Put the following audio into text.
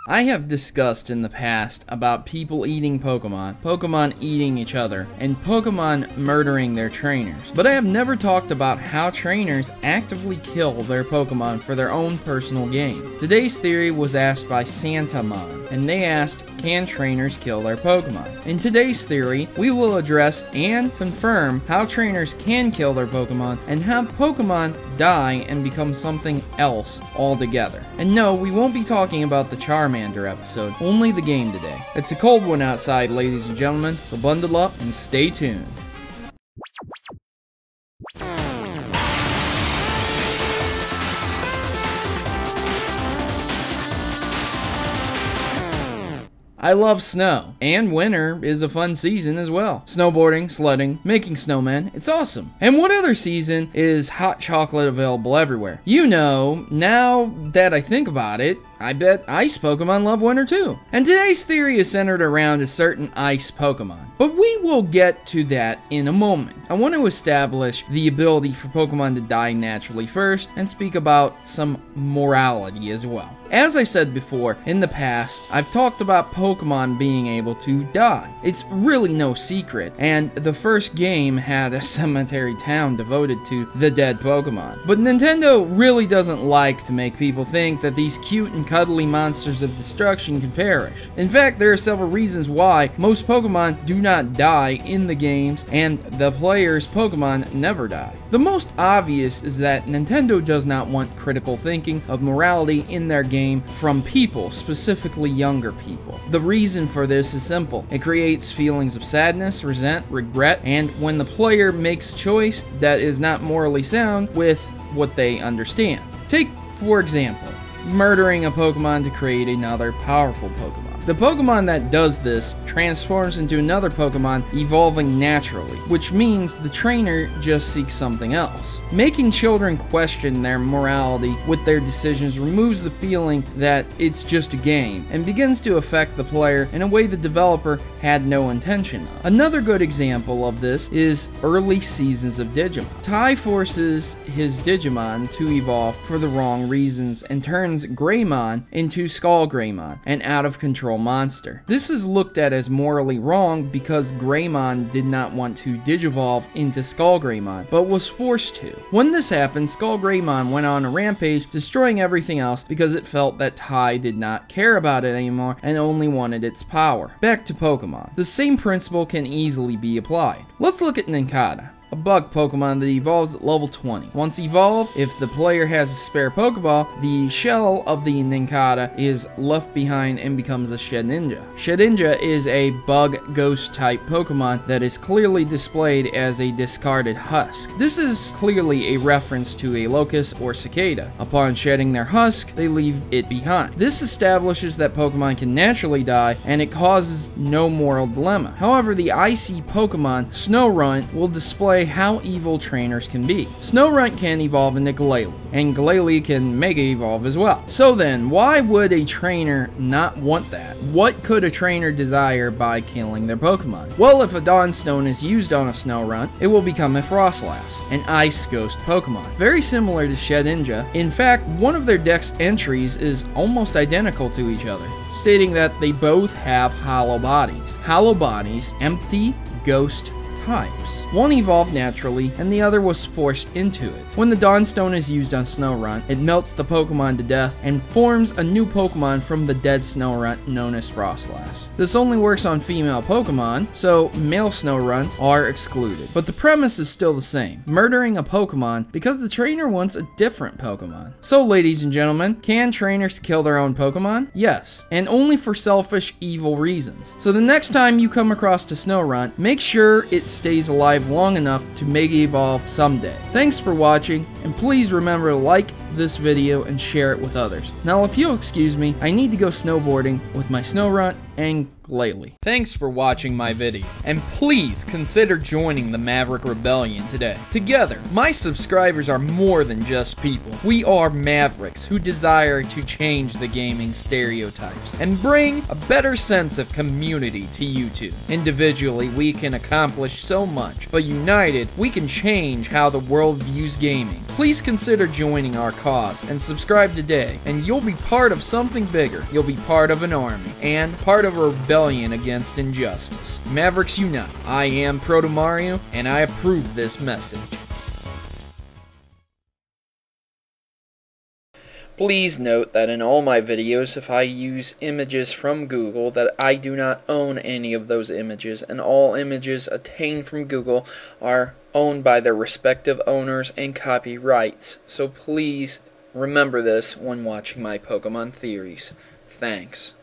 I have discussed in the past about people eating Pokemon, Pokemon eating each other, and Pokemon murdering their trainers. But I have never talked about how trainers actively kill their Pokemon for their own personal gain. Today's theory was asked by Santamon, and they asked, can trainers kill their Pokemon? In today's theory, we will address and confirm how trainers can kill their Pokemon, and how Pokemon die and become something else altogether. And no, we won't be talking about the Charmander episode, only the game today. It's a cold one outside, ladies and gentlemen, so bundle up and stay tuned. I love snow, and winter is a fun season as well. Snowboarding, sledding, making snowmen, it's awesome. And what other season is hot chocolate available everywhere? You know, now that I think about it, I bet ice Pokemon love winter too. And today's theory is centered around a certain ice Pokemon. But we will get to that in a moment. I want to establish the ability for Pokemon to die naturally first, and speak about some morality as well. As I said before, in the past, I've talked about Pokemon being able to die. It's really no secret, and the first game had a cemetery town devoted to the dead Pokemon. But Nintendo really doesn't like to make people think that these cute and cuddly monsters of destruction can perish. In fact, there are several reasons why most Pokemon do not die in the games, and the player's Pokemon never die. The most obvious is that Nintendo does not want critical thinking of morality in their game from people, specifically younger people. The reason for this is simple. It creates feelings of sadness, resent, regret, and when the player makes a choice that is not morally sound with what they understand. Take, for example, murdering a Pokemon to create another powerful Pokemon. The Pokemon that does this transforms into another Pokemon evolving naturally, which means the trainer just seeks something else. Making children question their morality with their decisions removes the feeling that it's just a game, and begins to affect the player in a way the developer had no intention of. Another good example of this is early seasons of Digimon. Tai forces his Digimon to evolve for the wrong reasons and turns Greymon into Skull Greymon, an out-of-control monster. This is looked at as morally wrong because Greymon did not want to digivolve into Skull Greymon, but was forced to. When this happened, Skull Greymon went on a rampage, destroying everything else because it felt that Tai did not care about it anymore and only wanted its power. Back to Pokemon. The same principle can easily be applied. Let's look at Nincada, a bug Pokemon that evolves at level 20. Once evolved, if the player has a spare Pokeball, the shell of the Nincada is left behind and becomes a Shedinja. Shedinja is a bug ghost type Pokemon that is clearly displayed as a discarded husk. This is clearly a reference to a locust or cicada. Upon shedding their husk, they leave it behind. This establishes that Pokemon can naturally die, and it causes no moral dilemma. However, the icy Pokemon Snorunt will display how evil trainers can be. Snorunt can evolve into Glalie, and Glalie can Mega Evolve as well. So then, why would a trainer not want that? What could a trainer desire by killing their Pokemon? Well, if a Dawnstone is used on a Snorunt, it will become a Frostlass, an Ice Ghost Pokemon. Very similar to Shedinja. In fact, one of their dex entries is almost identical to each other, stating that they both have hollow bodies. Hollow bodies, empty, ghost types. One evolved naturally, and the other was forced into it. When the Dawnstone is used on Snorunt, it melts the Pokemon to death and forms a new Pokemon from the dead Snorunt known as Frostlass. This only works on female Pokemon, so male Snowrunts are excluded. But the premise is still the same, murdering a Pokemon because the trainer wants a different Pokemon. So ladies and gentlemen, can trainers kill their own Pokemon? Yes, and only for selfish, evil reasons. So the next time you come across a Snorunt, make sure it stays alive long enough to Mega Evolve someday. Thanks for watching, and please remember to like this video and share it with others. Now if you'll excuse me, I need to go snowboarding with my Snorunt and Glalie. Thanks for watching my video, and please consider joining the Maverick Rebellion today. Together, my subscribers are more than just people. We are Mavericks who desire to change the gaming stereotypes and bring a better sense of community to YouTube. Individually, we can accomplish so much, but united, we can change how the world views gaming. Please consider joining our cause. cause and subscribe today, and you'll be part of something bigger. You'll be part of an army and part of a rebellion against injustice. Mavericks unite. I am Protomario, and I approve this message. Please note that in all my videos, if I use images from Google, that I do not own any of those images, and all images obtained from Google are owned by their respective owners and copyrights. So please remember this when watching my Pokemon theories. Thanks.